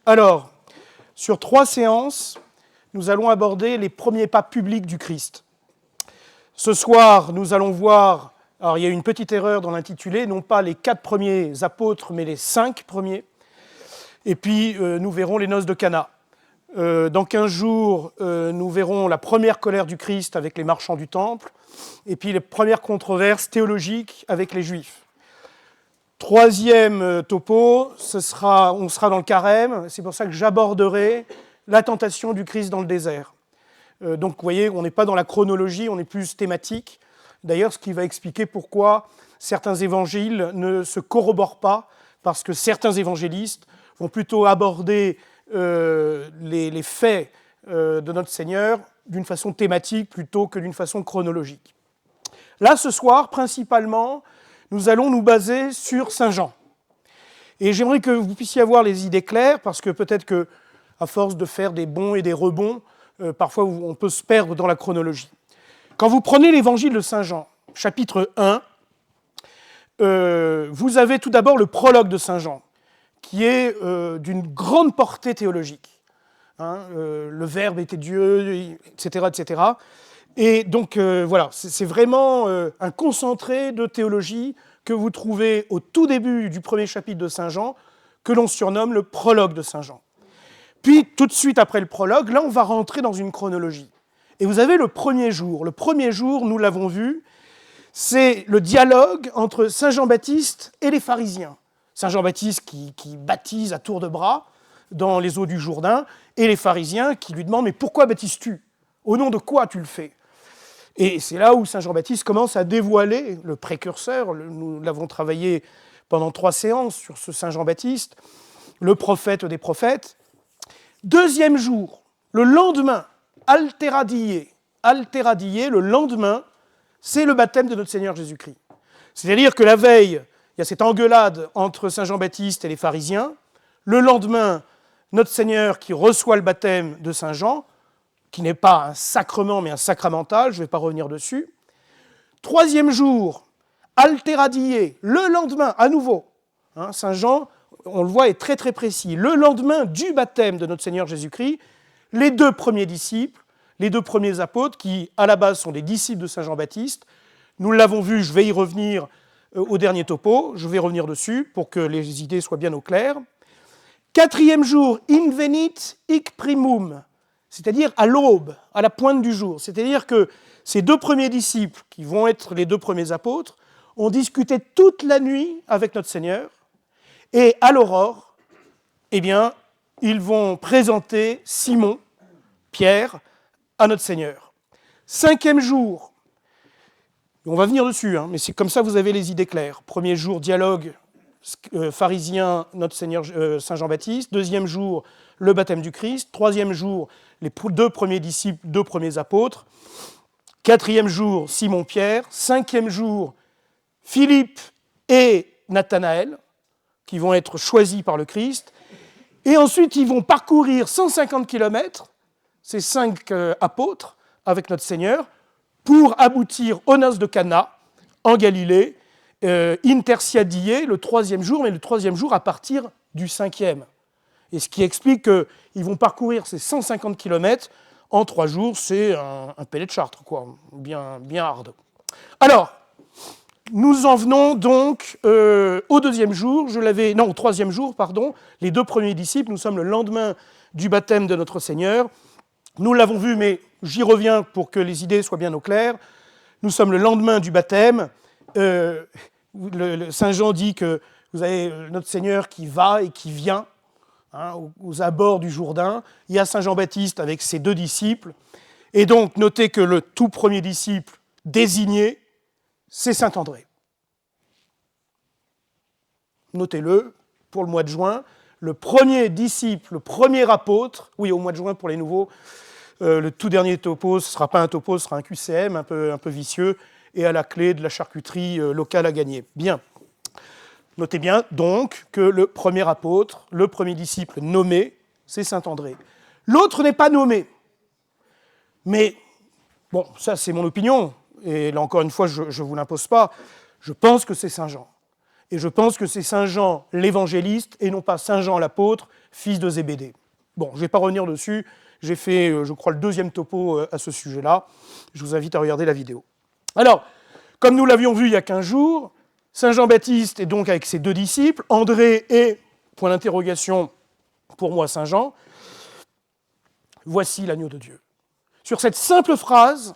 Alors, sur 3 séances, nous allons aborder les premiers pas publics du Christ. Ce soir, nous allons voir, alors il y a une petite erreur dans l'intitulé, non pas les 4 premiers apôtres, mais les 5 premiers. Et puis, nous verrons les noces de Cana. Dans 15 jours, nous verrons la première colère du Christ avec les marchands du temple, et puis les premières controverses théologiques avec les Juifs. 3e topo, on sera dans le carême, c'est pour ça que j'aborderai la tentation du Christ dans le désert. Donc vous voyez, on n'est pas dans la chronologie, on est plus thématique. D'ailleurs, ce qui va expliquer pourquoi certains évangiles ne se corroborent pas, parce que certains évangélistes vont plutôt aborder les faits de notre Seigneur d'une façon thématique plutôt que d'une façon chronologique. Là, ce soir, principalement, nous allons nous baser sur Saint Jean. Et j'aimerais que vous puissiez avoir les idées claires, parce que peut-être qu'à force de faire des bons et des rebonds, parfois on peut se perdre dans la chronologie. Quand vous prenez l'évangile de Saint Jean, chapitre 1, vous avez tout d'abord le prologue de Saint Jean, qui est d'une grande portée théologique. Le Verbe était Dieu, etc., etc. Et donc, voilà, c'est vraiment un concentré de théologie que vous trouvez au tout début du premier chapitre de Saint Jean, que l'on surnomme le prologue de Saint Jean. Puis, tout de suite après le prologue, là, on va rentrer dans une chronologie. Et vous avez le premier jour. Le premier jour, nous l'avons vu, c'est le dialogue entre Saint Jean-Baptiste et les pharisiens. Saint Jean-Baptiste qui baptise à tour de bras dans les eaux du Jourdain, et les pharisiens qui lui demandent « Mais pourquoi baptises-tu ? Au nom de quoi tu le fais ?» Et c'est là où Saint Jean-Baptiste commence à dévoiler le précurseur. Nous l'avons travaillé pendant 3 séances sur ce Saint Jean-Baptiste, le prophète des prophètes. 2e jour, le lendemain, altera die, le lendemain, c'est le baptême de notre Seigneur Jésus-Christ. C'est-à-dire que la veille, il y a cette engueulade entre Saint Jean-Baptiste et les pharisiens. Le lendemain, notre Seigneur qui reçoit le baptême de Saint Jean, qui n'est pas un sacrement, mais un sacramental, je ne vais pas revenir dessus. 3e jour, altera die, le lendemain, à nouveau. Saint Jean, on le voit, est très très précis. Le lendemain du baptême de notre Seigneur Jésus-Christ, les 2 premiers disciples, les 2 premiers apôtres, qui à la base sont des disciples de Saint Jean-Baptiste, nous l'avons vu, je vais y revenir au dernier topo, je vais revenir dessus pour que les idées soient bien au clair. 4e jour, invenit hic primum, c'est-à-dire à l'aube, à la pointe du jour. C'est-à-dire que ces 2 premiers disciples, qui vont être les 2 premiers apôtres, ont discuté toute la nuit avec notre Seigneur, et à l'aurore, eh bien, ils vont présenter Simon, Pierre, à notre Seigneur. 5e jour, on va venir dessus, mais c'est comme ça vous avez les idées claires. 1er jour, dialogue pharisien, notre Seigneur Saint Jean-Baptiste. 2e jour, le baptême du Christ. 3e jour, les 2 premiers disciples, 2 premiers apôtres. 4e jour, Simon-Pierre. 5e jour, Philippe et Nathanaël, qui vont être choisis par le Christ. Et ensuite, ils vont parcourir 150 km, ces 5 apôtres, avec notre Seigneur, pour aboutir aux noces de Cana, en Galilée, interciadie, le 3e jour, mais le 3e jour à partir du 5e. Et ce qui explique qu'ils vont parcourir ces 150 km en 3 jours, c'est un pellet de Chartres, quoi, bien hard. Alors, nous en venons donc au 2e jour, au 3e jour, pardon, les 2 premiers disciples, nous sommes le lendemain du baptême de notre Seigneur. Nous l'avons vu, mais j'y reviens pour que les idées soient bien au clair. Nous sommes le lendemain du baptême. Saint Jean dit que vous avez notre Seigneur qui va et qui vient aux abords du Jourdain. Il y a Saint Jean-Baptiste avec ses 2 disciples. Et donc, notez que le tout premier disciple désigné, c'est Saint André. Notez-le, pour le mois de juin, le premier disciple, le premier apôtre, oui, au mois de juin pour les nouveaux, le tout dernier topo, ce ne sera pas un topo, ce sera un QCM un peu vicieux, et à la clé de la charcuterie locale à gagner. Bien. Notez bien donc que le premier apôtre, le premier disciple nommé, c'est Saint André. L'autre n'est pas nommé. Mais, bon, ça c'est mon opinion, et là encore une fois, je ne vous l'impose pas, je pense que c'est Saint Jean. Et je pense que c'est Saint Jean l'évangéliste et non pas Saint Jean l'apôtre, fils de Zébédée. Bon, je ne vais pas revenir dessus, j'ai fait, je crois, le deuxième topo à ce sujet-là. Je vous invite à regarder la vidéo. Alors, comme nous l'avions vu il y a 15 jours, Saint Jean-Baptiste est donc avec ses 2 disciples, André et, point d'interrogation, pour moi Saint Jean, voici l'agneau de Dieu. Sur cette simple phrase,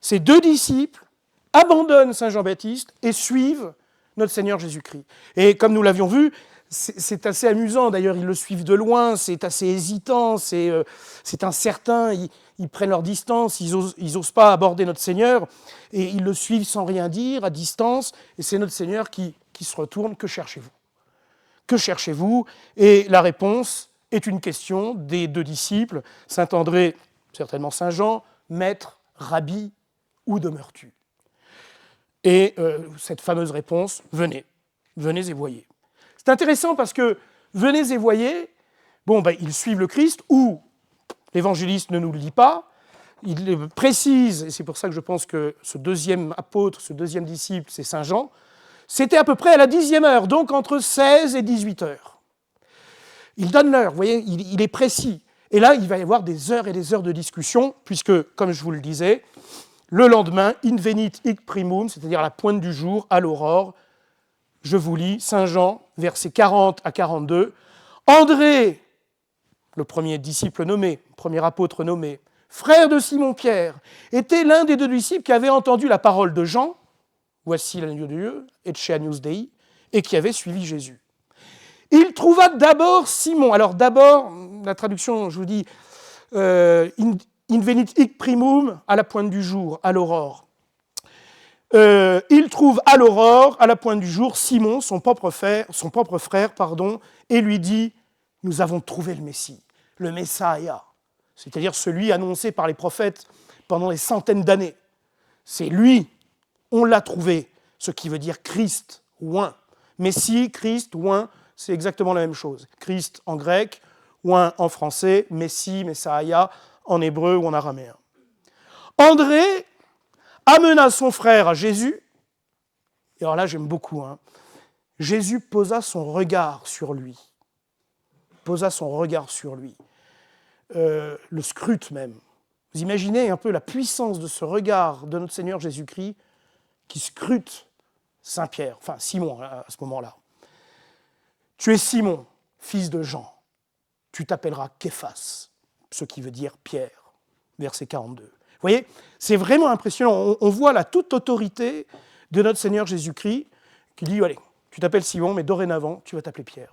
ces 2 disciples abandonnent Saint Jean-Baptiste et suivent notre Seigneur Jésus-Christ. Et comme nous l'avions vu, c'est assez amusant, d'ailleurs ils le suivent de loin, c'est assez hésitant, c'est incertain, ils prennent leur distance, ils osent pas aborder notre Seigneur, et ils le suivent sans rien dire, à distance, et c'est notre Seigneur qui se retourne, que cherchez-vous ? Que cherchez-vous ? Et la réponse est une question des 2 disciples, Saint André, certainement Saint Jean, Maître, Rabbi, où demeures-tu ? Et cette fameuse réponse, venez et voyez. C'est intéressant parce que venez et voyez, ils suivent le Christ, ou l'évangéliste ne nous le dit pas, il précise, et c'est pour ça que je pense que ce 2e apôtre, ce 2e disciple, c'est Saint Jean, c'était à peu près à la 10e heure, donc entre 16 et 18 heures. Il donne l'heure, vous voyez, il est précis. Et là, il va y avoir des heures et des heures de discussion, puisque, comme je vous le disais, le lendemain, in venit hic primum, c'est-à-dire à la pointe du jour, à l'aurore, je vous lis, Saint Jean, versets 40 à 42, André, le premier disciple nommé, premier apôtre nommé, frère de Simon-Pierre, était l'un des 2 disciples qui avait entendu la parole de Jean, voici l'agneau de Dieu, et chez Agnus Dei, et qui avait suivi Jésus. Il trouva d'abord Simon, alors d'abord, la traduction, je vous dis, in venit hic primum, à la pointe du jour, à l'aurore. Il trouve à l'aurore, à la pointe du jour, Simon, son propre frère, et lui dit, nous avons trouvé le Messie, le Messaïa, c'est-à-dire celui annoncé par les prophètes pendant des centaines d'années. C'est lui, on l'a trouvé, ce qui veut dire Christ, oint. Messie, Christ, oint, c'est exactement la même chose. Christ en grec, oint en français, Messie, Messaïa en hébreu ou en araméen. André amena son frère à Jésus, et alors là j'aime beaucoup, Jésus posa son regard sur lui, le scrute même. Vous imaginez un peu la puissance de ce regard de notre Seigneur Jésus-Christ qui scrute Saint-Pierre, enfin Simon à ce moment-là. Tu es Simon, fils de Jean, tu t'appelleras Képhas, ce qui veut dire Pierre, verset 42. Vous voyez, c'est vraiment impressionnant. On voit la toute autorité de notre Seigneur Jésus-Christ qui dit, allez, tu t'appelles Simon, mais dorénavant, tu vas t'appeler Pierre.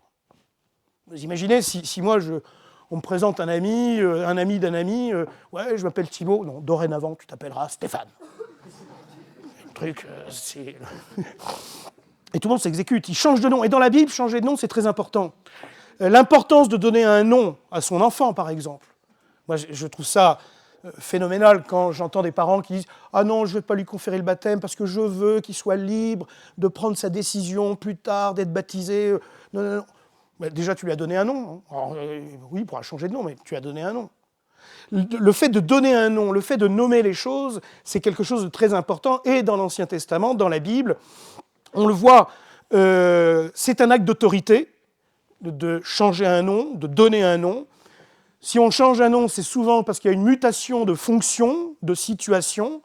Vous imaginez, si moi, on me présente un ami d'un ami, ouais, je m'appelle Thibaut, non, dorénavant, tu t'appelleras Stéphane. Le truc, c'est... Et tout le monde s'exécute, il change de nom. Et dans la Bible, changer de nom, c'est très important. L'importance de donner un nom à son enfant, par exemple. Moi, je trouve ça phénoménal quand j'entends des parents qui disent « Ah non, je ne vais pas lui conférer le baptême parce que je veux qu'il soit libre de prendre sa décision plus tard, d'être baptisé. » Non. Mais déjà, tu lui as donné un nom. Alors, oui, il pourra changer de nom, mais tu as donné un nom. Le fait de donner un nom, le fait de nommer les choses, c'est quelque chose de très important. Et dans l'Ancien Testament, dans la Bible, on le voit, c'est un acte d'autorité de changer un nom, de donner un nom. Si on change un nom, c'est souvent parce qu'il y a une mutation de fonction, de situation.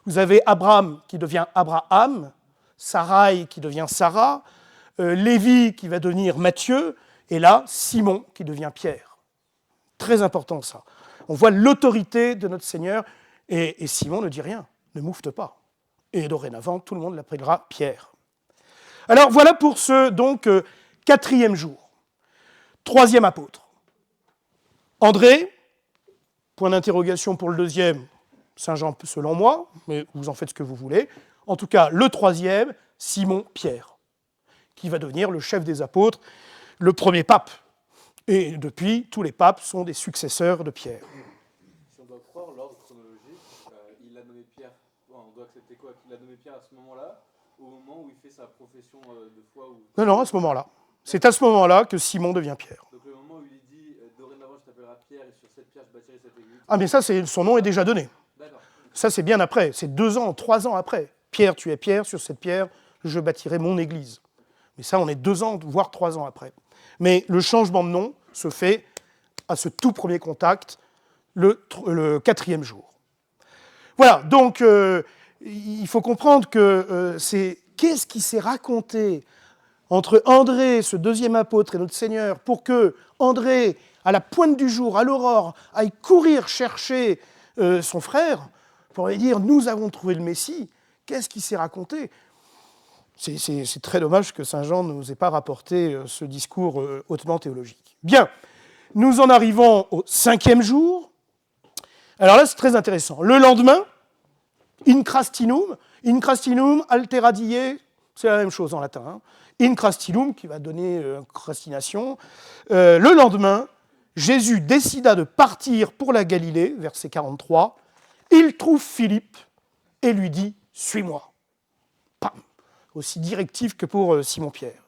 Vous avez Abraham qui devient Abraham, Sarai qui devient Sarah, Lévi qui va devenir Matthieu, et là, Simon qui devient Pierre. Très important ça. On voit l'autorité de notre Seigneur, et Simon ne dit rien, ne moufte pas. Et dorénavant, tout le monde l'appellera Pierre. Alors voilà pour ce donc 4e jour. 3e apôtre. André, point d'interrogation pour le 2e, Saint Jean selon moi, mais vous en faites ce que vous voulez. En tout cas, le 3e, Simon Pierre, qui va devenir le chef des apôtres, le premier pape. Et depuis, tous les papes sont des successeurs de Pierre. Si on doit croire l'ordre chronologique, il a nommé Pierre, on doit accepter quoi ? Qu'il a nommé Pierre à ce moment-là, au moment où il fait sa profession de foi ou... Non, à ce moment-là. C'est à ce moment-là que Simon devient Pierre. Donc le moment où il dit « Dorénavant je t'appellerai Pierre et sur cette pierre je bâtirai cette église ». Ah mais ça, son nom est déjà donné. D'accord. Ça, c'est bien après, c'est 2 ans, 3 ans après. Pierre, tu es Pierre, sur cette pierre, je bâtirai mon église. Mais ça, on est 2 ans, voire 3 ans après. Mais le changement de nom se fait à ce tout premier contact, le 4e jour. Voilà, donc il faut comprendre que qu'est-ce qui s'est raconté entre André, ce 2e apôtre, et notre Seigneur, pour que André, à la pointe du jour, à l'aurore, aille courir chercher son frère, pour lui dire « Nous avons trouvé le Messie ». Qu'est-ce qui s'est raconté ? C'est très dommage que saint Jean ne nous ait pas rapporté ce discours hautement théologique. Bien, nous en arrivons au 5e jour. Alors là, c'est très intéressant. Le lendemain, incrastinum altera die, c'est la même chose en latin. Hein. Incrastinum, qui va donner crastination. Le lendemain, Jésus décida de partir pour la Galilée, verset 43. Il trouve Philippe et lui dit « Suis-moi ». Pam ! Aussi directif que pour Simon-Pierre.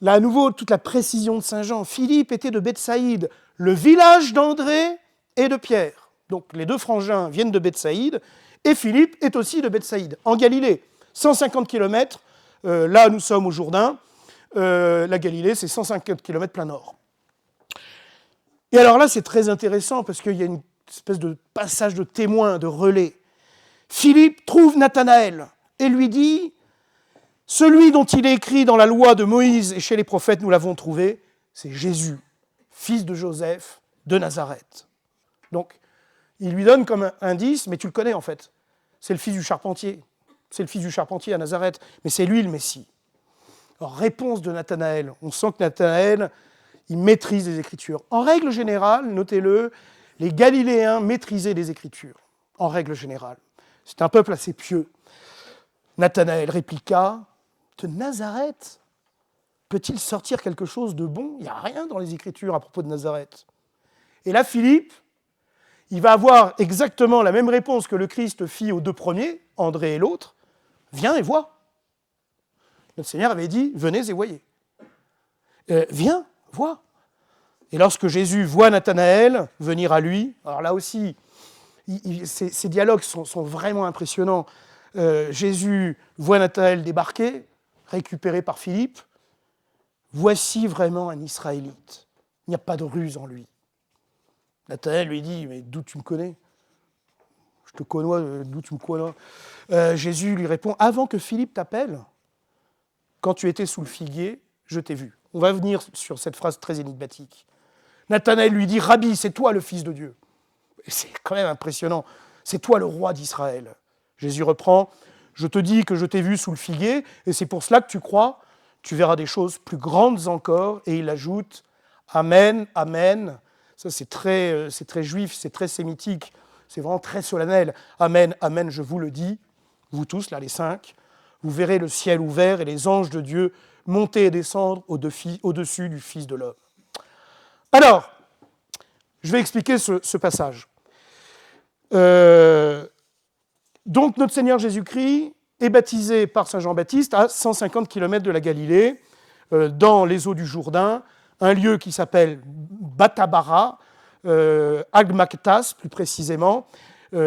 Là, à nouveau, toute la précision de saint Jean. Philippe était de Bethsaïde, le village d'André et de Pierre. Donc les 2 frangins viennent de Bethsaïde, et Philippe est aussi de Bethsaïde, en Galilée. 150 km, là nous sommes au Jourdain, la Galilée c'est 150 km plein nord. Et alors là c'est très intéressant parce qu'il y a une espèce de passage de témoin, de relais. Philippe trouve Nathanaël et lui dit « Celui dont il est écrit dans la loi de Moïse et chez les prophètes, nous l'avons trouvé, c'est Jésus, fils de Joseph de Nazareth. » Donc, il lui donne comme indice, mais tu le connais en fait, c'est le fils du charpentier. C'est le fils du charpentier à Nazareth, mais c'est lui le Messie. Alors, réponse de Nathanaël. On sent que Nathanaël, il maîtrise les Écritures. En règle générale, notez-le, les Galiléens maîtrisaient les Écritures, en règle générale. C'est un peuple assez pieux. Nathanaël répliqua, « De Nazareth, peut-il sortir quelque chose de bon ? Il n'y a rien dans les Écritures à propos de Nazareth. » Et là, Philippe, il va avoir exactement la même réponse que le Christ fit aux 2 premiers, André et l'autre. « Viens et vois. » Notre Seigneur avait dit « Venez et voyez. » Viens, vois. Et lorsque Jésus voit Nathanaël venir à lui, alors là aussi, ces dialogues sont vraiment impressionnants. Jésus voit Nathanaël débarquer, récupéré par Philippe. Voici vraiment un Israélite. Il n'y a pas de ruse en lui. Nathanaël lui dit, mais d'où tu me connais ? Je te connais, d'où tu me connais ? Jésus lui répond, avant que Philippe t'appelle, quand tu étais sous le figuier, je t'ai vu. On va venir sur cette phrase très énigmatique. Nathanaël lui dit, Rabbi, c'est toi le Fils de Dieu. Et c'est quand même impressionnant. C'est toi le roi d'Israël. Jésus reprend, je te dis que je t'ai vu sous le figuier, et c'est pour cela que tu crois, tu verras des choses plus grandes encore. Et il ajoute, Amen, Amen. Ça, c'est très juif, c'est très sémitique, c'est vraiment très solennel. Amen, Amen, je vous le dis, vous tous, là, les 5, vous verrez le ciel ouvert et les anges de Dieu monter et descendre au-dessus du Fils de l'homme. Alors, je vais expliquer ce passage. Donc, notre Seigneur Jésus-Christ est baptisé par Saint Jean-Baptiste à 150 km de la Galilée, dans les eaux du Jourdain, un lieu qui s'appelle Batabara, Agmatas plus précisément,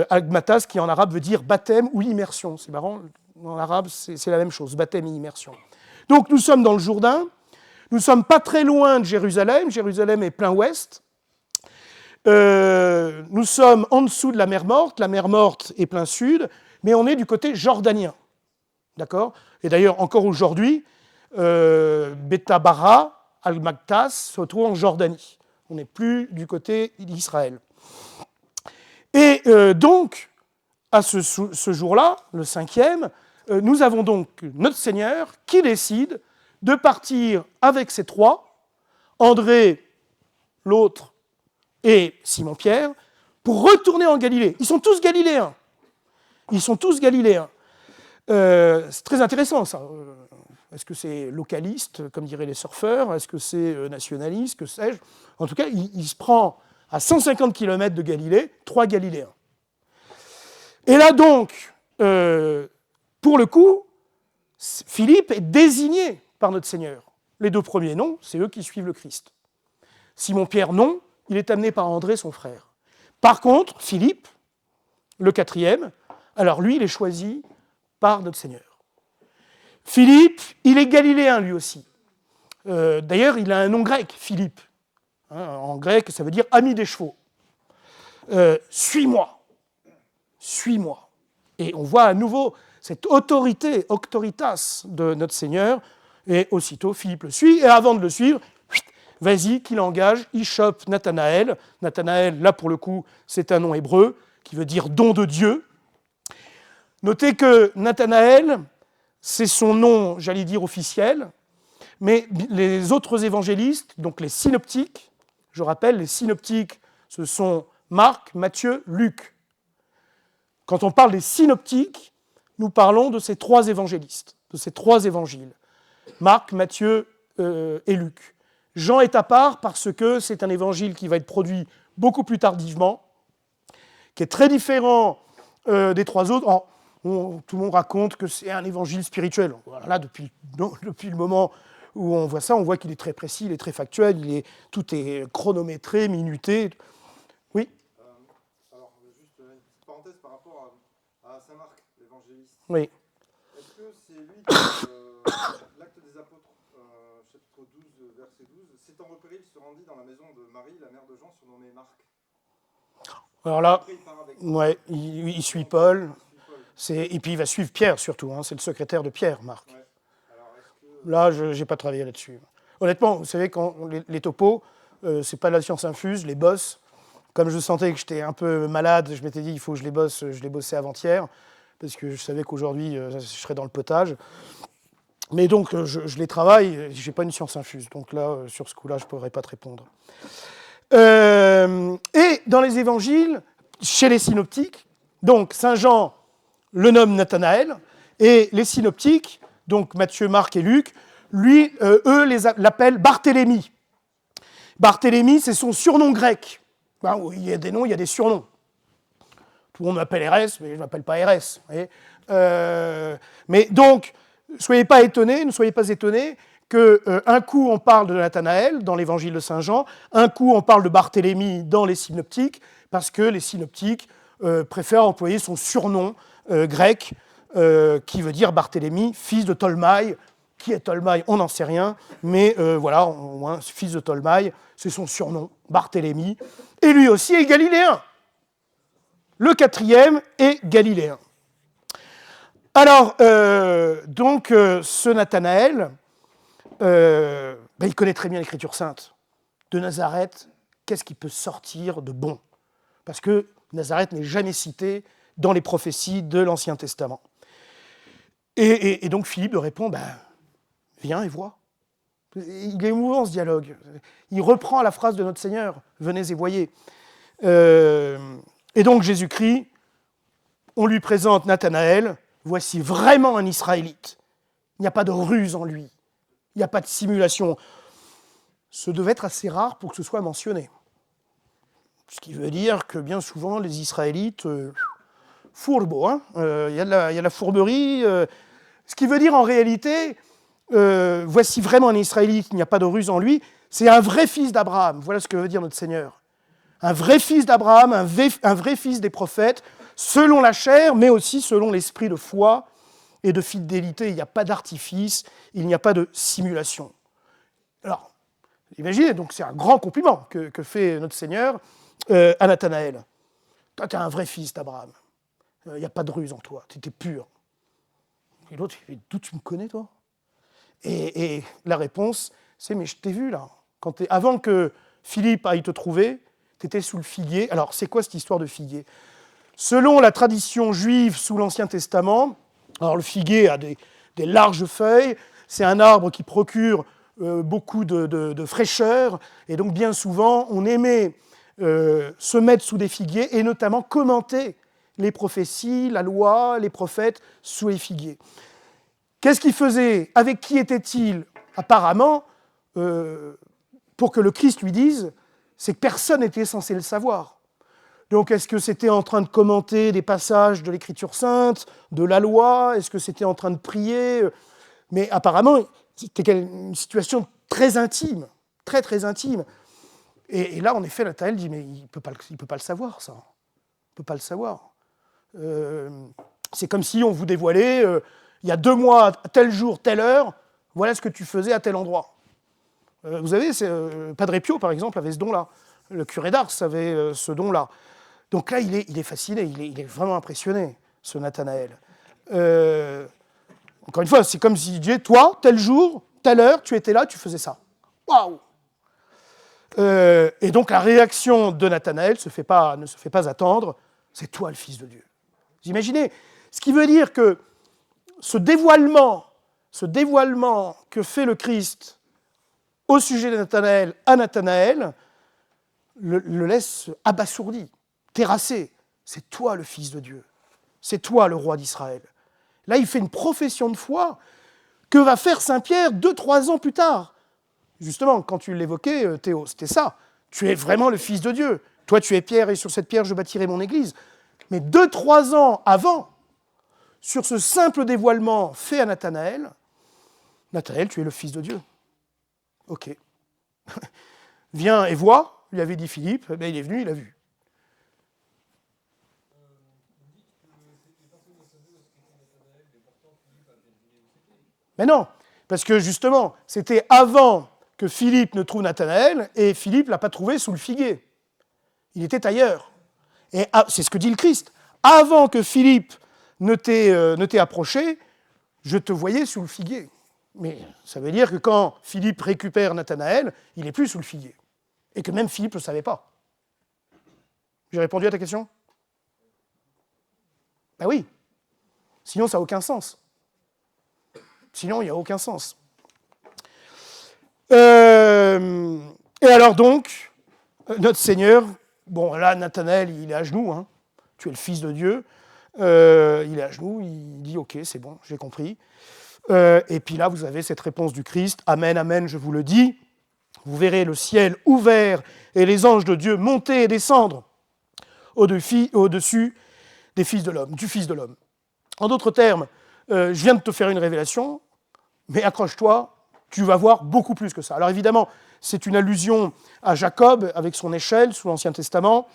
Agmatas qui en arabe veut dire baptême ou immersion. C'est marrant, en arabe c'est la même chose, baptême et immersion. Donc nous sommes dans le Jourdain, nous ne sommes pas très loin de Jérusalem, Jérusalem est plein ouest. Nous sommes en dessous de la mer Morte est plein sud, mais on est du côté jordanien. D'accord ? Et d'ailleurs, encore aujourd'hui, Betabara, Al-Maktas se trouve en Jordanie. On n'est plus du côté d'Israël. Et donc, à ce jour-là, le 5e, nous avons donc notre Seigneur qui décide de partir avec ses 3, André, l'autre, et Simon-Pierre, pour retourner en Galilée. Ils sont tous galiléens. C'est très intéressant, ça. Est-ce que c'est localiste, comme diraient les surfeurs ? Est-ce que c'est nationaliste ? Que sais-je ? En tout cas, il se prend à 150 km de Galilée, 3 Galiléens. Et là donc, pour le coup, Philippe est désigné par notre Seigneur. Les 2 premiers, non, c'est eux qui suivent le Christ. Simon-Pierre, non, il est amené par André, son frère. Par contre, Philippe, le 4e, alors lui, il est choisi par notre Seigneur. Philippe, il est galiléen lui aussi. D'ailleurs, il a un nom grec, Philippe. En grec, ça veut dire « ami des chevaux ». Suis-moi. Suis-moi. Et on voit à nouveau cette autorité, auctoritas de notre Seigneur, et aussitôt Philippe le suit, et avant de le suivre, vas-y, qu'il engage, il chope Nathanaël. Nathanaël, là pour le coup, c'est un nom hébreu, qui veut dire don de Dieu. Notez que Nathanaël, c'est son nom, j'allais dire officiel, mais les autres évangélistes, donc les synoptiques, je rappelle, les synoptiques, ce sont Marc, Matthieu, Luc. Quand on parle des synoptiques, nous parlons de ces trois évangélistes, de ces trois évangiles. Marc, Matthieu et Luc. Jean est à part parce que c'est un évangile qui va être produit beaucoup plus tardivement, qui est très différent des trois autres. Tout le monde raconte que c'est un évangile spirituel. Voilà, depuis le moment où on voit ça, on voit qu'il est très précis, il est très factuel, tout est chronométré, minuté. Oui. Alors, juste une petite parenthèse par rapport à Saint Marc, l'évangéliste. Oui. Est-ce que c'est lui qui, l'acte des apôtres, chapitre 12, verset 12, s'étant repéré, il se rendit dans la maison de Marie, la mère de Jean, surnommée Marc. Alors là, Après, il part avec ouais, il suit Paul, et puis il va suivre Pierre surtout, c'est le secrétaire de Pierre, Marc. Ouais. Alors, est-ce que... Là, je n'ai pas travaillé là-dessus. Honnêtement, vous savez, quand les topos, c'est pas de la science infuse, les bosses. Comme je sentais que j'étais un peu malade, je m'étais dit il faut que je les bosse, je les bossais avant-hier, parce que je savais qu'aujourd'hui, je serais dans le potage. Mais donc, je les travaille, je n'ai pas une science infuse. Donc là, sur ce coup-là, je ne pourrais pas te répondre. Et dans les évangiles, chez les synoptiques, donc Saint Jean le nomme Nathanaël, et les synoptiques, donc Matthieu, Marc et Luc, eux l'appellent Barthélemy. Barthélemy, c'est son surnom grec. Ben, il y a des noms, il y a des surnoms. Tout le monde m'appelle RS, mais je ne m'appelle pas RS. Mais donc, ne soyez pas étonnés qu'un coup on parle de Nathanaël dans l'évangile de Saint Jean, un coup on parle de Barthélemy dans les synoptiques, parce que les synoptiques préfèrent employer son surnom grec, qui veut dire Barthélemy, fils de Tolmaï. Qui est Tolmaï, on n'en sait rien, mais voilà, au moins, fils de Tolmaï, c'est son surnom, Barthélemy. Et lui aussi est galiléen. Le quatrième est galiléen. Alors, ce Nathanaël, il connaît très bien l'Écriture sainte. De Nazareth, qu'est-ce qui peut sortir de bon? Parce que Nazareth n'est jamais cité dans les prophéties de l'Ancien Testament. Et donc Philippe lui répond, viens et vois. Il est émouvant ce dialogue. Il reprend la phrase de notre Seigneur, venez et voyez. Et donc Jésus-Christ, on lui présente Nathanaël, voici vraiment un Israélite. Il n'y a pas de ruse en lui. Il n'y a pas de simulation. Ce devait être assez rare pour que ce soit mentionné. Ce qui veut dire que bien souvent, les Israélites, fourbeaux, il y a de la fourberie. Ce qui veut dire en réalité, voici vraiment un Israélite, il n'y a pas de ruse en lui, c'est un vrai fils d'Abraham. Voilà ce que veut dire notre Seigneur. Un vrai fils d'Abraham, un vrai fils des prophètes, selon la chair, mais aussi selon l'esprit de foi et de fidélité. Il n'y a pas d'artifice, il n'y a pas de simulation. Alors, imaginez, donc c'est un grand compliment que fait notre Seigneur à Nathanaël. Toi, tu es un vrai fils d'Abraham. Il n'y a pas de ruse en toi, tu étais pur. Et l'autre, il dit, d'où tu me connais, toi? Et la réponse, c'est, mais je t'ai vu, là. Avant que Philippe aille te trouver, tu étais sous le figuier. Alors, c'est quoi cette histoire de figuier? Selon la tradition juive sous l'Ancien Testament, alors le figuier a des larges feuilles, c'est un arbre qui procure beaucoup de fraîcheur, et donc bien souvent, on aimait se mettre sous des figuiers, et notamment commenter les prophéties, la loi, les prophètes sous les figuiers. Qu'est-ce qu'il faisait? Avec qui était-il? Apparemment, pour que le Christ lui dise, c'est que personne n'était censé le savoir. Donc, est-ce que c'était en train de commenter des passages de l'Écriture sainte, de la loi? Est-ce que c'était en train de prier? Mais apparemment, c'était une situation très intime, très très intime. Et là, en effet, Nathanaël dit, mais il ne peut pas le savoir, ça. Il ne peut pas le savoir. C'est comme si on vous dévoilait, il y a 2 mois, tel jour, telle heure, voilà ce que tu faisais à tel endroit. Vous savez, Padre Pio, par exemple, avait ce don-là. Le curé d'Ars avait ce don-là. Donc là, il est fasciné, il est vraiment impressionné, ce Nathanaël. Encore une fois, c'est comme si disait, toi, tel jour, telle heure, tu étais là, tu faisais ça. Waouh! Et donc la réaction de Nathanaël ne se fait pas attendre, c'est toi le Fils de Dieu. Vous imaginez? Ce qui veut dire que ce dévoilement que fait le Christ au sujet de Nathanaël à Nathanaël le laisse abasourdi, terrassé. C'est toi le Fils de Dieu, c'est toi le roi d'Israël. Là, il fait une profession de foi que va faire Saint Pierre 2-3 ans plus tard. Justement, quand tu l'évoquais, Théo, c'était ça. Tu es vraiment le Fils de Dieu. Toi, tu es Pierre, et sur cette pierre, je bâtirai mon Église. Mais 2-3 ans avant, sur ce simple dévoilement fait à Nathanaël, Nathanaël, tu es le Fils de Dieu. Ok. Viens et vois, lui avait dit Philippe, ben, il est venu, il a vu. Mais non, parce que justement, c'était avant que Philippe ne trouve Nathanaël, et Philippe ne l'a pas trouvé sous le figuier. Il était ailleurs. Et c'est ce que dit le Christ. Avant que Philippe ne t'ait approché, je te voyais sous le figuier. Mais ça veut dire que quand Philippe récupère Nathanaël, il n'est plus sous le figuier. Et que même Philippe ne le savait pas. J'ai répondu à ta question? Ben oui. Sinon, ça n'a aucun sens. Sinon, il n'y a aucun sens. Et alors donc, notre Seigneur, bon là, Nathanaël, il est à genoux, hein. Tu es le Fils de Dieu. Il est à genoux, il dit « Ok, c'est bon, j'ai compris ». Et puis là, vous avez cette réponse du Christ « Amen, amen, je vous le dis ». Vous verrez le ciel ouvert et les anges de Dieu monter et descendre au-dessus des fils de l'homme, du Fils de l'homme. En d'autres termes, je viens de te faire une révélation, mais accroche-toi, tu vas voir beaucoup plus que ça. Alors évidemment, c'est une allusion à Jacob avec son échelle sous l'Ancien Testament,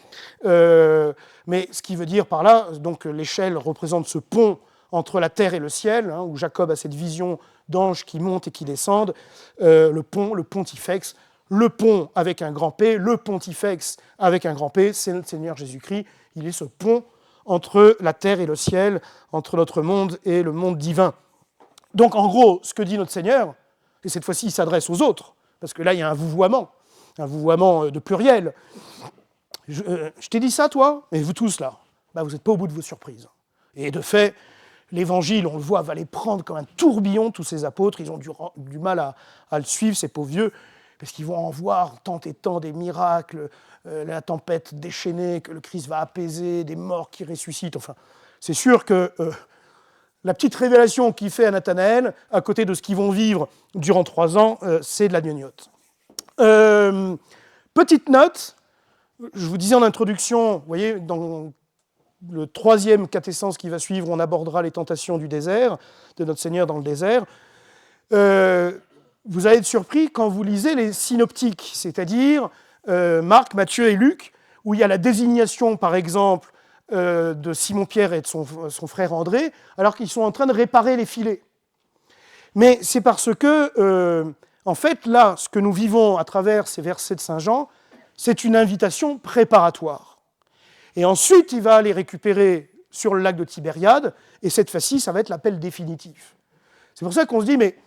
mais ce qui veut dire par là, donc l'échelle représente ce pont entre la terre et le ciel, hein, où Jacob a cette vision d'anges qui montent et qui descendent, le pont, le pontifex, le pont avec un grand P, le pontifex avec un grand P, c'est notre Seigneur Jésus-Christ, il est ce pont entre la terre et le ciel, entre notre monde et le monde divin. Donc en gros, ce que dit notre Seigneur, et cette fois-ci il s'adresse aux autres, parce que là il y a un vouvoiement de pluriel. Je t'ai dit ça toi? Et vous tous là, bah, vous n'êtes pas au bout de vos surprises. Et de fait, l'Évangile, on le voit, va les prendre comme un tourbillon, tous ces apôtres, ils ont du mal à le suivre, ces pauvres vieux, parce qu'ils vont en voir tant et tant des miracles, la tempête déchaînée que le Christ va apaiser, des morts qui ressuscitent, enfin, c'est sûr que la petite révélation qu'il fait à Nathanaël, à côté de ce qu'ils vont vivre durant 3 ans, c'est de la gnognotte. Petite note, je vous disais en introduction, vous voyez, dans le 3e catéchèse qui va suivre, on abordera les tentations du désert, de notre Seigneur dans le désert. Vous allez être surpris quand vous lisez les synoptiques, c'est-à-dire Marc, Matthieu et Luc, où il y a la désignation, par exemple, de Simon-Pierre et de son frère André, alors qu'ils sont en train de réparer les filets. Mais c'est parce que, en fait, là, ce que nous vivons à travers ces versets de Saint Jean, c'est une invitation préparatoire. Et ensuite, il va les récupérer sur le lac de Tibériade, et cette fois-ci, ça va être l'appel définitif. C'est pour ça qu'on se dit, mais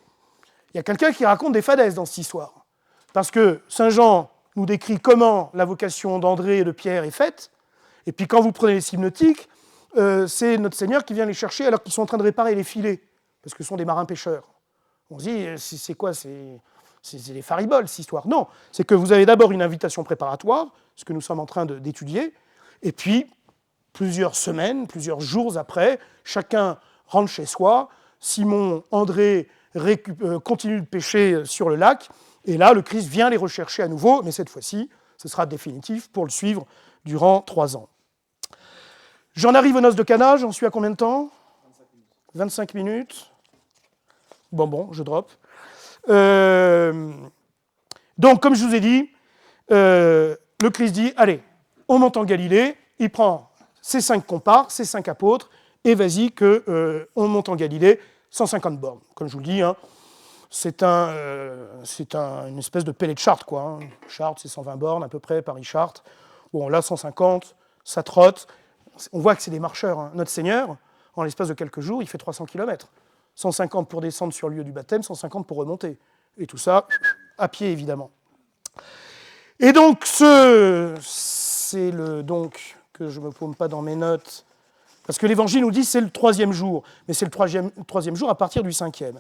il y a quelqu'un qui raconte des fadaises dans cette histoire. Parce que Saint Jean nous décrit comment la vocation d'André et de Pierre est faite, et puis quand vous prenez les synoptiques, c'est notre Seigneur qui vient les chercher alors qu'ils sont en train de réparer les filets, parce que ce sont des marins pêcheurs. On se dit, c'est quoi? C'est des fariboles, cette histoire. Non, c'est que vous avez d'abord une invitation préparatoire, ce que nous sommes en train d'étudier, et puis, plusieurs semaines, plusieurs jours après, chacun rentre chez soi, Simon, André continuent de pêcher sur le lac, et là, le Christ vient les rechercher à nouveau, mais cette fois-ci, ce sera définitif pour le suivre durant 3 ans. J'en arrive aux noces de Cana, j'en suis à combien de temps? 25 minutes. Bon, je drop. Donc, comme je vous ai dit, le Christ dit, allez, on monte en Galilée, il prend ses 5 comparses, ses 5 apôtres, et vas-y qu'on monte en Galilée, 150 bornes, comme je vous le dis, hein. C'est une espèce de pellet de Chartres, quoi. Hein. Chartres, c'est 120 bornes à peu près, Paris-Chartres. Bon, là, 150, ça trotte. On voit que c'est des marcheurs. Hein. Notre Seigneur, en l'espace de quelques jours, il fait 300 km. 150 pour descendre sur le lieu du baptême, 150 pour remonter. Et tout ça, à pied, évidemment. Et donc, c'est le donc que je ne me paume pas dans mes notes, parce que l'Évangile nous dit que c'est le 3e jour, mais c'est le troisième jour à partir du 5e.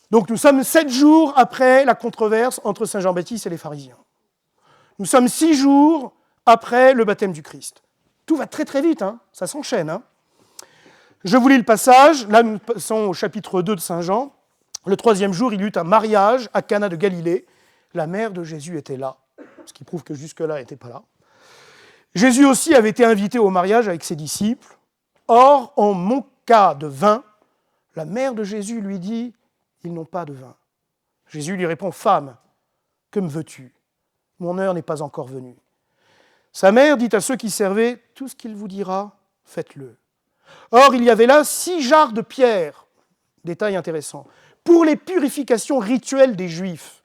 Donc nous sommes 7 jours après la controverse entre Saint Jean-Baptiste et les pharisiens. Nous sommes 6 jours après le baptême du Christ. Tout va très très vite, hein, ça s'enchaîne. Hein. Je vous lis le passage, là nous passons au chapitre 2 de Saint Jean. Le 3e jour, il y eut un mariage à Cana de Galilée. La mère de Jésus était là, ce qui prouve que jusque-là, elle n'était pas là. Jésus aussi avait été invité au mariage avec ses disciples. Or, en manqua de vin, la mère de Jésus lui dit « Ils n'ont pas de vin. » Jésus lui répond « Femme, que me veux-tu ? Mon heure n'est pas encore venue. » Sa mère dit à ceux qui servaient « Tout ce qu'il vous dira, faites-le. » Or, il y avait là 6 jarres de pierre, détail intéressant, pour les purifications rituelles des Juifs.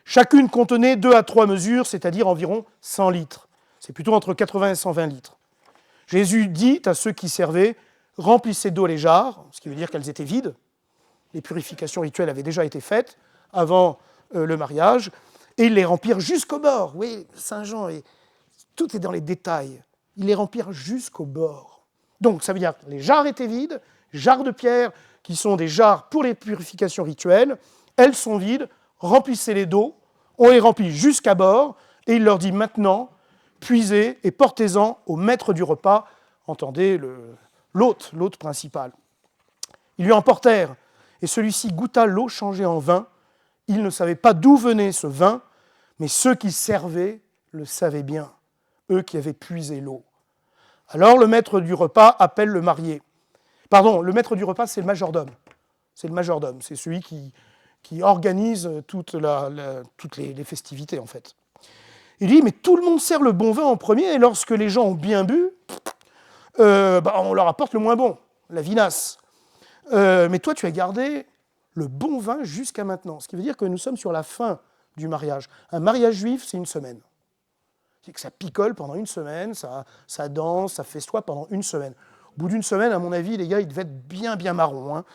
Chacune contenait 2 à 3 mesures, c'est-à-dire environ 100 litres. C'est plutôt entre 80 et 120 litres. Jésus dit à ceux qui servaient « Remplissez d'eau les jarres », ce qui veut dire qu'elles étaient vides. Les purifications rituelles avaient déjà été faites avant le mariage, et ils les remplirent jusqu'au bord. Oui, Saint Jean, tout est dans les détails. Ils les remplirent jusqu'au bord. Donc, ça veut dire que les jarres étaient vides, jarres de pierre, qui sont des jarres pour les purifications rituelles, elles sont vides, remplissez-les d'eau, on les remplit jusqu'à bord, et il leur dit maintenant, puisez et portez-en au maître du repas, entendez l'hôte principal. Ils lui emportèrent, et celui-ci goûta l'eau changée en vin. Il ne savait pas d'où venait ce vin, mais ceux qui servaient le savaient bien, eux qui avaient puisé l'eau. Alors le maître du repas appelle le marié. Pardon, le maître du repas, c'est le majordome. C'est le majordome, c'est celui qui organise toutes les festivités, en fait. Il dit, mais tout le monde sert le bon vin en premier, et lorsque les gens ont bien bu, on leur apporte le moins bon, la vinasse. Mais toi, tu as gardé le bon vin jusqu'à maintenant. Ce qui veut dire que nous sommes sur la fin du mariage. Un mariage juif, c'est 1 semaine. C'est que ça picole pendant 1 semaine, ça danse, ça festoie pendant 1 semaine. Au bout d'1 semaine, à mon avis, les gars, ils devaient être bien marrons. Hein.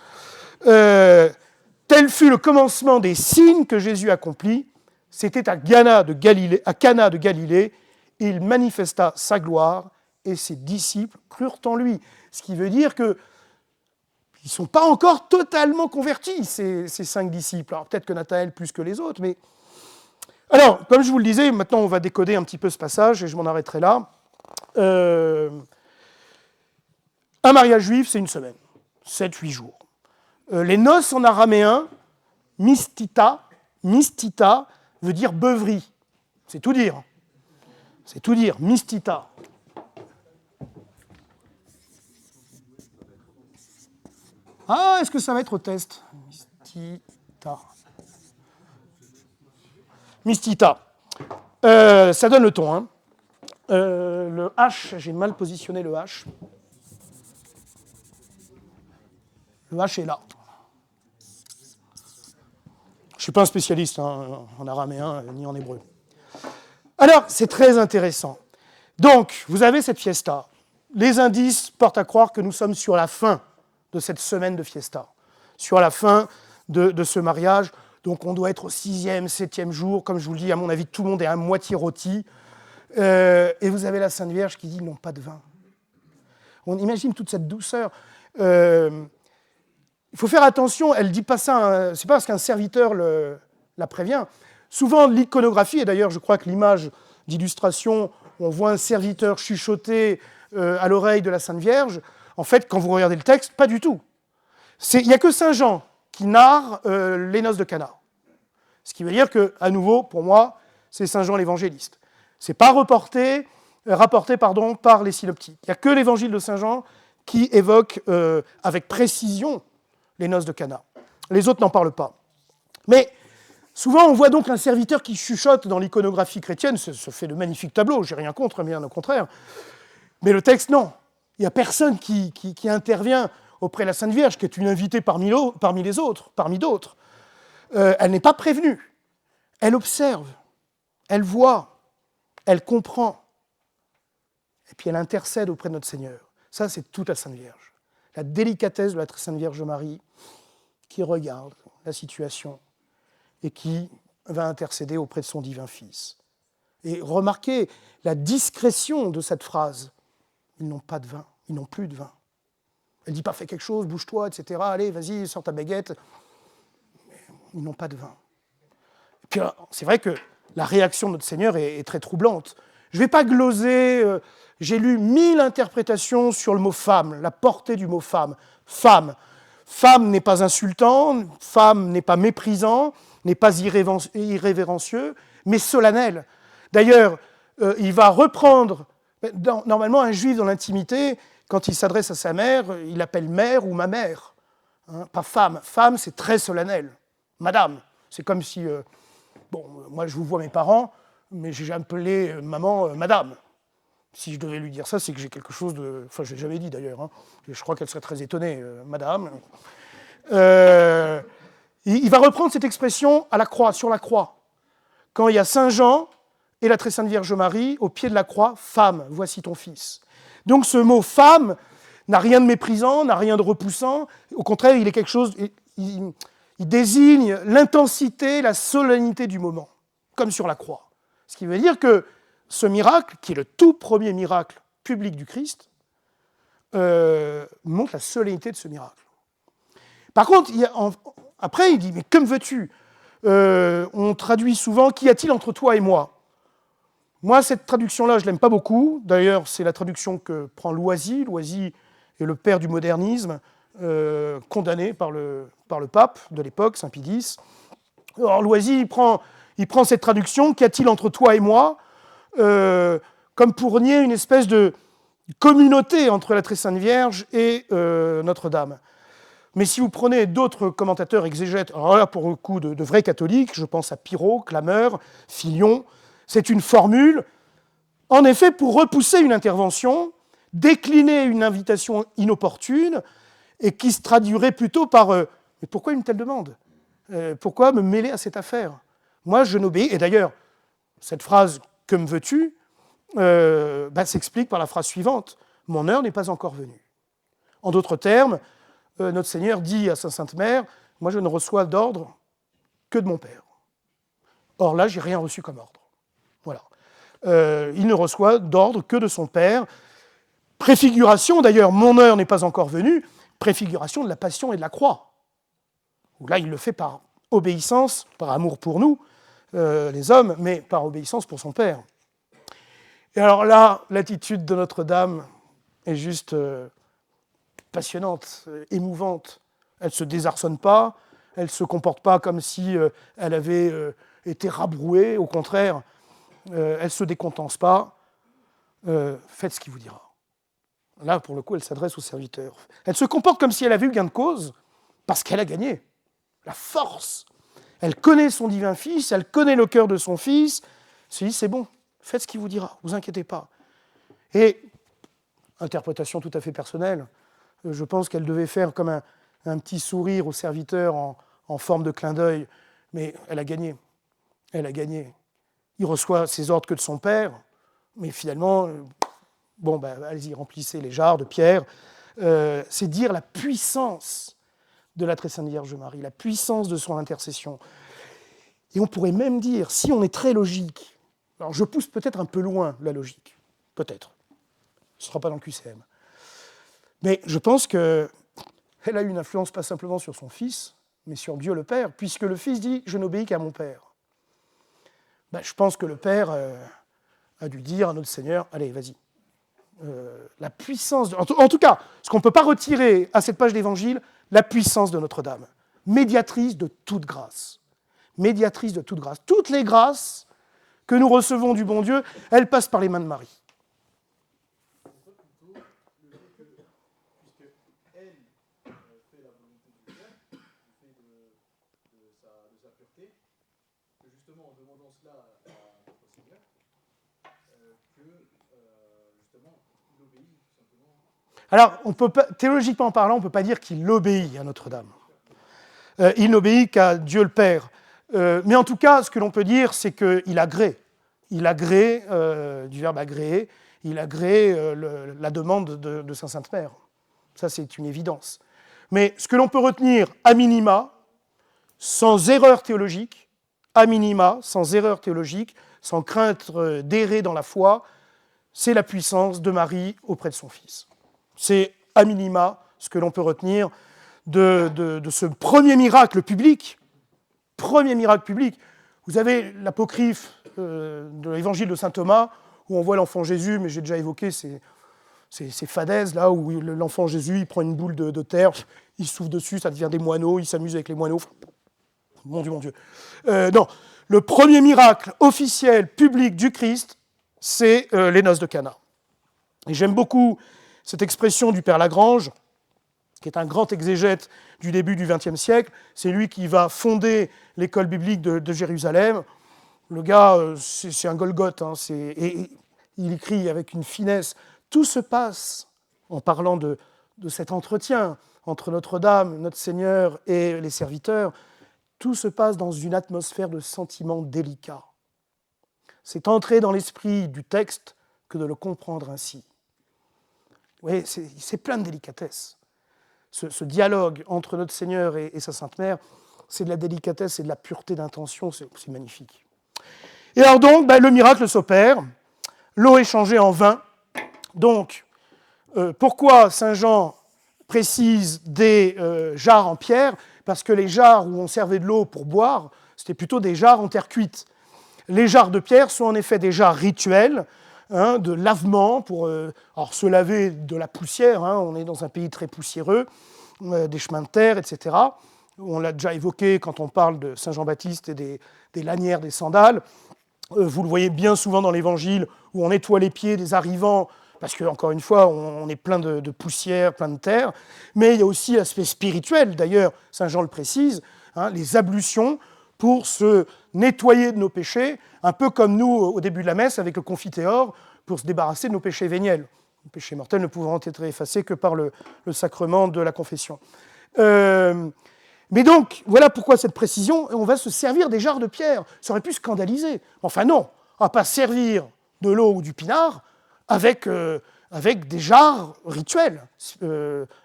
Tel fut le commencement des signes que Jésus accomplit. C'était à Cana de Galilée, et il manifesta sa gloire, et ses disciples crurent en lui. Ce qui veut dire qu'ils ne sont pas encore totalement convertis, ces 5 disciples. Alors peut-être que Nathanaël plus que les autres, mais... Alors, comme je vous le disais, maintenant on va décoder un petit peu ce passage, et je m'en arrêterai là. Un mariage juif, c'est 1 semaine, 7-8 jours. Les noces en araméen, mistita, veut dire beuverie. C'est tout dire. C'est tout dire, mistita. Ah, est-ce que ça va être au test ? Mistita. Ça donne le ton. Hein. Le H, j'ai mal positionné le H. Le H est là. Je ne suis pas un spécialiste en araméen ni en hébreu. Alors, c'est très intéressant. Donc, vous avez cette fiesta. Les indices portent à croire que nous sommes sur la fin de cette semaine de fiesta, sur la fin de ce mariage. Donc, on doit être au 6e, 7e jour. Comme je vous le dis, à mon avis, tout le monde est à moitié rôti. Et vous avez la Sainte Vierge qui dit « ils n'ont pas de vin ». On imagine toute cette douceur. Il faut faire attention, elle ne dit pas ça, c'est pas parce qu'un serviteur la prévient. Souvent, l'iconographie, et d'ailleurs je crois que l'image d'illustration, où on voit un serviteur chuchoter à l'oreille de la Sainte Vierge, en fait, quand vous regardez le texte, pas du tout. Il n'y a que Saint Jean qui narre les noces de Cana. Ce qui veut dire que, à nouveau, pour moi, c'est Saint Jean l'évangéliste. Ce n'est pas rapporté par les synoptiques. Il n'y a que l'évangile de Saint Jean qui évoque avec précision les noces de Cana. Les autres n'en parlent pas. Mais souvent, on voit donc un serviteur qui chuchote dans l'iconographie chrétienne. Ça fait de magnifiques tableaux, j'ai rien contre, bien au contraire. Mais le texte, non. Il n'y a personne qui intervient auprès de la Sainte Vierge, qui est une invitée parmi les autres, parmi d'autres. Elle n'est pas prévenue. Elle observe, elle voit, elle comprend. Et puis elle intercède auprès de notre Seigneur. Ça, c'est toute la Sainte Vierge. La délicatesse de la très Sainte Vierge Marie qui regarde la situation et qui va intercéder auprès de son divin Fils. Et remarquez la discrétion de cette phrase. Ils n'ont pas de vin, ils n'ont plus de vin. Elle ne dit pas fais quelque chose, bouge-toi, etc. Allez, vas-y, sors ta baguette. Ils n'ont pas de vin. Et puis, c'est vrai que la réaction de notre Seigneur est très troublante. Je ne vais pas gloser, j'ai lu 1000 interprétations sur le mot femme, la portée du mot femme. Femme. Femme n'est pas insultant, femme n'est pas méprisant, n'est pas irrévérencieux, mais solennel. D'ailleurs, il va reprendre, normalement un juif dans l'intimité, quand il s'adresse à sa mère, il l'appelle mère ou ma mère, hein, pas femme. Femme, c'est très solennel. Madame, c'est comme si, moi je vous vois mes parents, mais j'ai appelé maman madame. Si je devais lui dire ça, c'est que j'ai quelque chose de... Enfin, je ne l'ai jamais dit d'ailleurs, hein. Je crois qu'elle serait très étonnée, madame. Il va reprendre cette expression à la croix, sur la croix. Quand il y a Saint Jean et la très sainte Vierge Marie, au pied de la croix, femme, voici ton fils. Donc ce mot femme n'a rien de méprisant, n'a rien de repoussant. Au contraire, il est quelque chose... Il désigne l'intensité, la solennité du moment, comme sur la croix. Ce qui veut dire que ce miracle, qui est le tout premier miracle public du Christ, montre la solennité de ce miracle. Par contre, après, il dit, mais que me veux-tu ? On traduit souvent, qu'y a-t-il entre toi et moi ? Moi, cette traduction-là, je ne l'aime pas beaucoup. D'ailleurs, c'est la traduction que prend Loisy. Loisy est le père du modernisme, condamné par le pape de l'époque, Saint Pie X. Alors Loisy, il prend cette traduction, qu'y a-t-il entre toi et moi, comme pour nier une espèce de communauté entre la très sainte Vierge et Notre-Dame. Mais si vous prenez d'autres commentateurs exégètes, alors là, pour le coup, de vrais catholiques, je pense à Pirot, Clameur, Filion, c'est une formule, en effet, pour repousser une intervention, décliner une invitation inopportune, et qui se traduirait plutôt par « Mais pourquoi une telle demande ? Pourquoi me mêler à cette affaire ? Moi, je n'obéis. » Et d'ailleurs, cette phrase « Que me veux-tu » s'explique par la phrase suivante « Mon heure n'est pas encore venue. » En d'autres termes, notre Seigneur dit à sa Sainte Mère « Moi, je ne reçois d'ordre que de mon Père. » Or là, je n'ai rien reçu comme ordre. Voilà. Il ne reçoit d'ordre que de son Père. Préfiguration, d'ailleurs, « Mon heure n'est pas encore venue », préfiguration de la passion et de la croix. Où là, il le fait par obéissance, par amour pour nous, les hommes, mais par obéissance pour son Père. Et alors là, l'attitude de Notre-Dame est juste passionnante, émouvante. Elle ne se désarçonne pas, elle ne se comporte pas comme si elle avait été rabrouée, au contraire, elle ne se décontente pas. Faites ce qu'il vous dira. Là, pour le coup, elle s'adresse aux serviteurs. Elle se comporte comme si elle avait eu gain de cause, parce qu'elle a gagné. La force. Elle connaît son divin Fils, elle connaît le cœur de son Fils. Elle se dit, c'est bon, faites ce qu'il vous dira, ne vous inquiétez pas. Et, interprétation tout à fait personnelle, je pense qu'elle devait faire comme un petit sourire au serviteur en forme de clin d'œil, mais elle a gagné. Elle a gagné. Il reçoit ses ordres que de son Père, mais finalement, allez-y, remplissez les jarres de pierre. C'est dire la puissance de la très sainte Vierge Marie, la puissance de son intercession. Et on pourrait même dire, si on est très logique, alors je pousse peut-être un peu loin la logique, peut-être, ce ne sera pas dans le QCM, mais je pense qu'elle a une influence pas simplement sur son Fils, mais sur Dieu le Père, puisque le Fils dit « je n'obéis qu'à mon Père ». Je pense que le Père a dû dire à notre Seigneur « allez, vas-y ». La puissance, en tout cas, ce qu'on ne peut pas retirer à cette page d'Évangile, la puissance de Notre-Dame, médiatrice de toute grâce. Médiatrice de toute grâce. Toutes les grâces que nous recevons du bon Dieu, elles passent par les mains de Marie. Alors, théologiquement parlant, on ne peut pas dire qu'il obéit à Notre-Dame. Il n'obéit qu'à Dieu le Père. Mais en tout cas, ce que l'on peut dire, c'est qu'il agrée. Il agrée, du verbe agréer, il agrée la demande de Sainte Mère. Ça, c'est une évidence. Mais ce que l'on peut retenir, à minima, sans erreur théologique, sans crainte d'errer dans la foi, c'est la puissance de Marie auprès de son Fils. C'est, à minima, ce que l'on peut retenir de ce premier miracle public. Vous avez l'apocryphe de l'évangile de saint Thomas, où on voit l'enfant Jésus, mais j'ai déjà évoqué ces fadaises, là, où l'enfant Jésus, il prend une boule de terre, il souffle dessus, ça devient des moineaux, il s'amuse avec les moineaux. Mon Dieu. Non, le premier miracle officiel, public du Christ, c'est les noces de Cana. Et j'aime beaucoup cette expression du Père Lagrange, qui est un grand exégète du début du XXe siècle. C'est lui qui va fonder l'école biblique de Jérusalem. Le gars, c'est un Golgoth, hein, et il écrit avec une finesse. Tout se passe, en parlant de cet entretien entre Notre-Dame, notre Seigneur et les serviteurs, tout se passe dans une atmosphère de sentiments délicats. C'est entrer dans l'esprit du texte que de le comprendre ainsi. Oui, c'est plein de délicatesse. Ce dialogue entre notre Seigneur et sa Sainte Mère, c'est de la délicatesse et de la pureté d'intention, c'est magnifique. Et alors donc, le miracle s'opère, l'eau est changée en vin. Donc, pourquoi Saint Jean précise des jarres en pierre? Parce que les jarres où on servait de l'eau pour boire, c'était plutôt des jarres en terre cuite. Les jarres de pierre sont en effet des jarres rituelles, de lavement, pour se laver de la poussière, on est dans un pays très poussiéreux, des chemins de terre, etc. On l'a déjà évoqué quand on parle de Saint Jean-Baptiste et des lanières des sandales. Vous le voyez bien souvent dans l'Évangile, où on nettoie les pieds des arrivants, parce qu'encore une fois, on est plein de poussière, plein de terre. Mais il y a aussi l'aspect spirituel, d'ailleurs, Saint Jean le précise, les ablutions pour se nettoyer de nos péchés, un peu comme nous, au début de la messe, avec le confiteor, pour se débarrasser de nos péchés véniels. Les péchés mortels ne pouvant être effacés que par le sacrement de la confession. Mais donc, voilà pourquoi cette précision, on va se servir des jarres de pierre. Ça aurait pu scandaliser. Enfin non, on ne va pas servir de l'eau ou du pinard avec des jarres rituelles,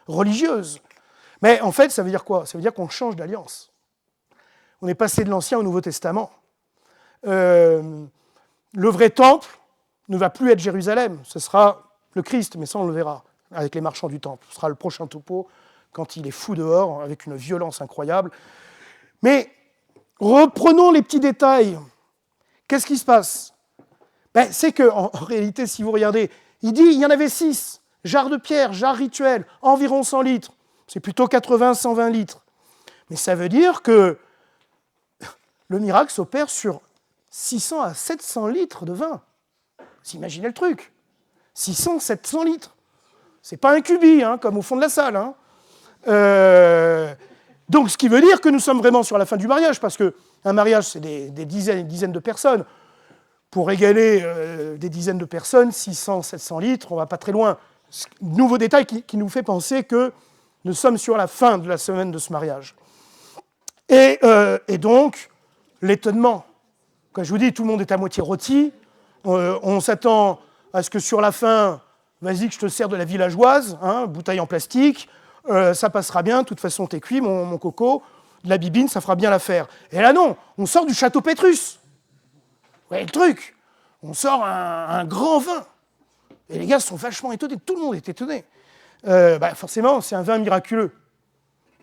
religieuses. Mais en fait, ça veut dire quoi? Ça veut dire qu'on change d'alliance. On est passé de l'Ancien au Nouveau Testament. Le vrai temple ne va plus être Jérusalem, ce sera le Christ, mais ça on le verra avec les marchands du temple. Ce sera le prochain topo, quand il est fou dehors, avec une violence incroyable. Mais reprenons les petits détails. Qu'est-ce qui se passe? C'est qu'en réalité, si vous regardez, il dit il y en avait 6, jarres de pierre, jarres rituelles, environ 100 litres. C'est plutôt 80-120 litres. Mais ça veut dire que le miracle s'opère sur 600 à 700 litres de vin. Vous imaginez le truc? 600-700 litres. C'est pas un cubi, comme au fond de la salle. Donc, ce qui veut dire que nous sommes vraiment sur la fin du mariage, parce qu'un mariage, c'est des dizaines et des dizaines de personnes. Pour égaler des dizaines de personnes, 600-700 litres, on ne va pas très loin. Nouveau détail qui nous fait penser que nous sommes sur la fin de la semaine de ce mariage. Et donc, l'étonnement. Quand je vous dis tout le monde est à moitié rôti, on s'attend à ce que sur la fin, vas-y que je te sers de la villageoise, bouteille en plastique, ça passera bien, de toute façon t'es cuit, mon coco, de la bibine, ça fera bien l'affaire. Et là non, on sort du château Pétrus. Vous voyez le truc? On sort un grand vin. Et les gars sont vachement étonnés, tout le monde est étonné. Forcément, c'est un vin miraculeux.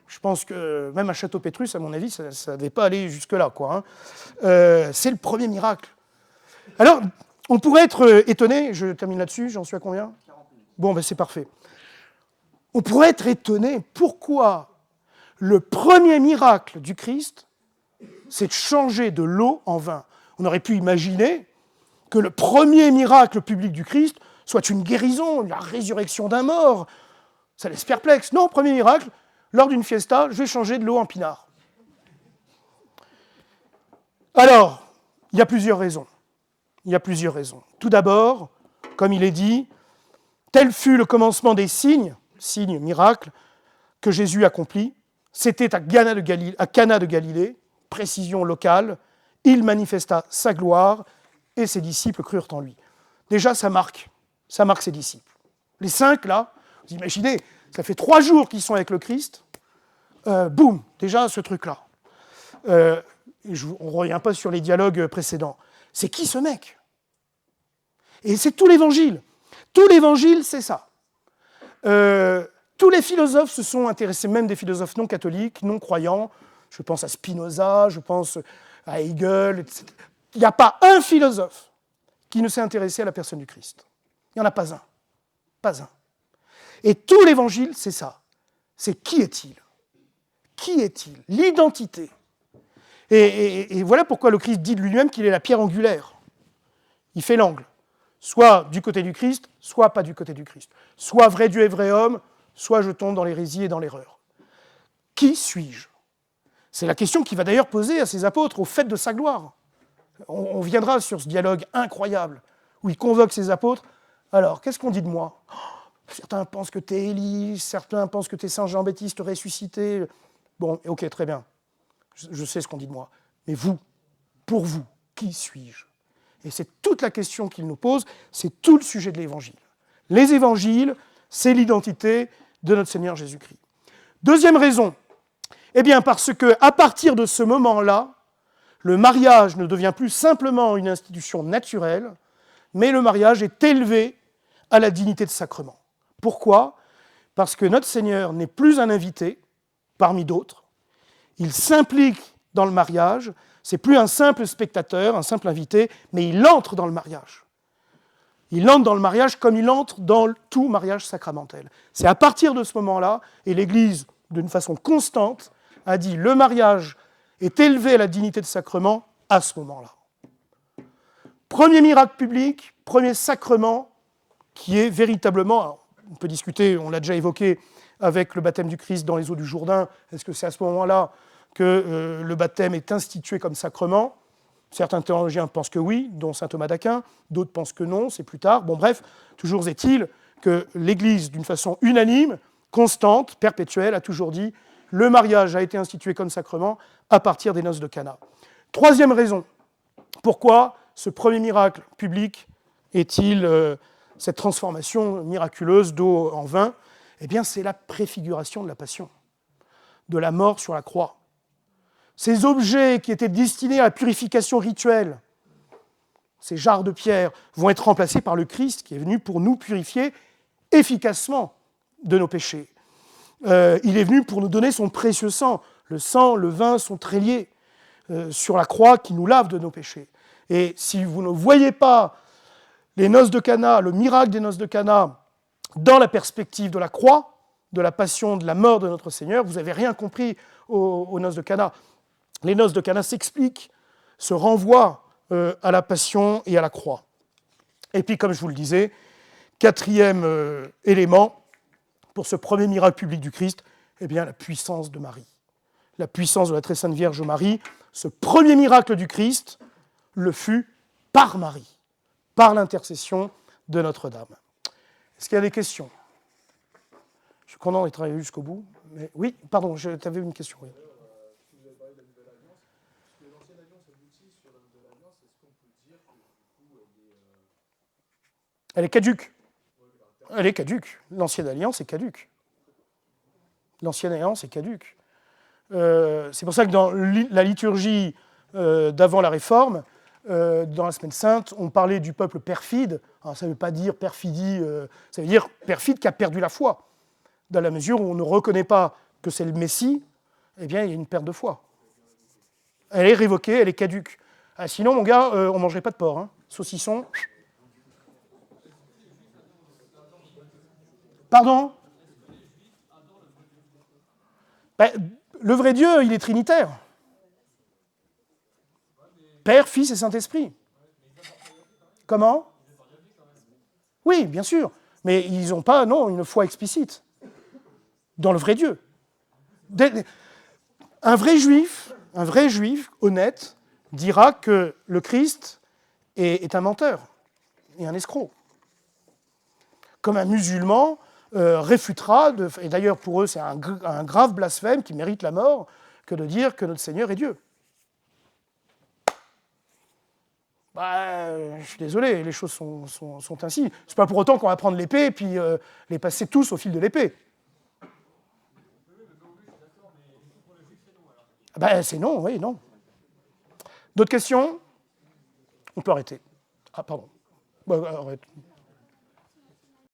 Je pense que même à Château Pétrus, à mon avis, ça ne devait pas aller jusque-là, c'est le premier miracle. Alors, on pourrait être étonné, je termine là-dessus, j'en suis à combien? 40 minutes. Bon, c'est parfait. On pourrait être étonné, pourquoi le premier miracle du Christ, c'est de changer de l'eau en vin. On aurait pu imaginer que le premier miracle public du Christ soit une guérison, la résurrection d'un mort. Ça laisse perplexe. Non, premier miracle, lors d'une fiesta, je vais changer de l'eau en pinard. Alors, il y a plusieurs raisons. Tout d'abord, comme il est dit, Tel fut le commencement des signes, miracles, que Jésus accomplit. C'était à Cana de Galilée, précision locale. Il manifesta sa gloire et ses disciples crurent en lui. Déjà, ça marque ses disciples. Les 5, là, vous imaginez, ça fait 3 jours qu'ils sont avec le Christ. Boum, déjà ce truc-là. On ne revient pas sur les dialogues précédents. C'est qui ce mec? Et c'est tout l'Évangile. Tout l'Évangile, c'est ça. Tous les philosophes se sont intéressés, même des philosophes non catholiques, non croyants. Je pense à Spinoza, je pense à Hegel, etc. Il n'y a pas un philosophe qui ne s'est intéressé à la personne du Christ. Il n'y en a pas un. Pas un. Et tout l'Évangile, c'est ça. C'est qui est-il? Qui est-il? L'identité. Et voilà pourquoi le Christ dit de lui-même qu'il est la pierre angulaire. Il fait l'angle. Soit du côté du Christ, soit pas du côté du Christ. Soit vrai Dieu et vrai homme, soit je tombe dans l'hérésie et dans l'erreur. Qui suis-je? C'est la question qu'il va d'ailleurs poser à ses apôtres au fait de sa gloire. On viendra sur ce dialogue incroyable où il convoque ses apôtres. Alors, qu'est-ce qu'on dit de moi? Certains pensent que tu es Élie, certains pensent que tu es Saint Jean-Baptiste ressuscité. Bon, ok, très bien. Je sais ce qu'on dit de moi. Mais vous, pour vous, qui suis-je? Et c'est toute la question qu'il nous pose, c'est tout le sujet de l'Évangile. Les Évangiles, c'est l'identité de notre Seigneur Jésus-Christ. Deuxième raison, eh bien parce qu'à partir de ce moment-là, le mariage ne devient plus simplement une institution naturelle, mais le mariage est élevé à la dignité de sacrement. Pourquoi? Parce que notre Seigneur n'est plus un invité parmi d'autres, il s'implique dans le mariage, c'est plus un simple spectateur, un simple invité, mais il entre dans le mariage. Il entre dans le mariage comme il entre dans tout mariage sacramentel. C'est à partir de ce moment-là, et l'Église, d'une façon constante, a dit le mariage est élevé à la dignité de sacrement à ce moment-là. Premier miracle public, premier sacrement qui est véritablement, alors, on peut discuter, on l'a déjà évoqué avec le baptême du Christ dans les eaux du Jourdain, est-ce que c'est à ce moment-là que le baptême est institué comme sacrement? Certains théologiens pensent que oui, dont saint Thomas d'Aquin, d'autres pensent que non, c'est plus tard. Bon bref, toujours est-il que l'Église, d'une façon unanime, constante, perpétuelle, a toujours dit le mariage a été institué comme sacrement à partir des noces de Cana. Troisième raison, pourquoi ce premier miracle public est-il cette transformation miraculeuse d'eau en vin? Eh bien, c'est la préfiguration de la passion, de la mort sur la croix. Ces objets qui étaient destinés à la purification rituelle, ces jarres de pierre, vont être remplacés par le Christ qui est venu pour nous purifier efficacement de nos péchés. Il est venu pour nous donner son précieux sang. Le sang, le vin sont très liés sur la croix qui nous lave de nos péchés. Et si vous ne voyez pas les noces de Cana, le miracle des noces de Cana, dans la perspective de la croix, de la passion, de la mort de notre Seigneur, vous n'avez rien compris aux noces de Cana. Les noces de Cana s'expliquent, se renvoient à la passion et à la croix. Et puis, comme je vous le disais, quatrième élément, pour ce premier miracle public du Christ, eh bien, la puissance de Marie. La puissance de la très sainte Vierge Marie. Ce premier miracle du Christ le fut par Marie, par l'intercession de Notre-Dame. Est-ce qu'il y a des questions? Je suis content d'être arrivé jusqu'au bout. Mais... Oui, pardon, tu avais une question. Oui. Vous avez parlé de la Nouvelle Alliance. Puisque l'Ancienne Alliance aboutit sur la Nouvelle Alliance, est-ce qu'on peut dire que du coup, elle est caduque. Elle est caduque. L'Ancienne Alliance est caduque. L'Ancienne Alliance est caduque. C'est pour ça que dans la liturgie d'avant la Réforme, dans la Semaine Sainte, on parlait du peuple perfide. Alors, ça ne veut pas dire perfidie, ça veut dire perfide qui a perdu la foi. Dans la mesure où on ne reconnaît pas que c'est le Messie, eh bien, il y a une perte de foi. Elle est révoquée, elle est caduque. Ah, sinon, mon gars, on ne mangerait pas de porc. Hein. Saucisson. Pardon? Ben, le vrai Dieu, il est trinitaire. Père, Fils et Saint-Esprit. Comment? Oui, bien sûr. Mais ils n'ont pas, non, une foi explicite dans le vrai Dieu. Un vrai juif honnête, dira que le Christ est un menteur et un escroc. comme un musulman réfutera, et d'ailleurs pour eux c'est un grave blasphème qui mérite la mort, que de dire que notre Seigneur est Dieu. Je suis désolé, les choses sont ainsi. C'est pas pour autant qu'on va prendre l'épée et puis les passer tous au fil de l'épée. C'est non, oui, non. D'autres questions? On peut arrêter. Ah, pardon. Arrête.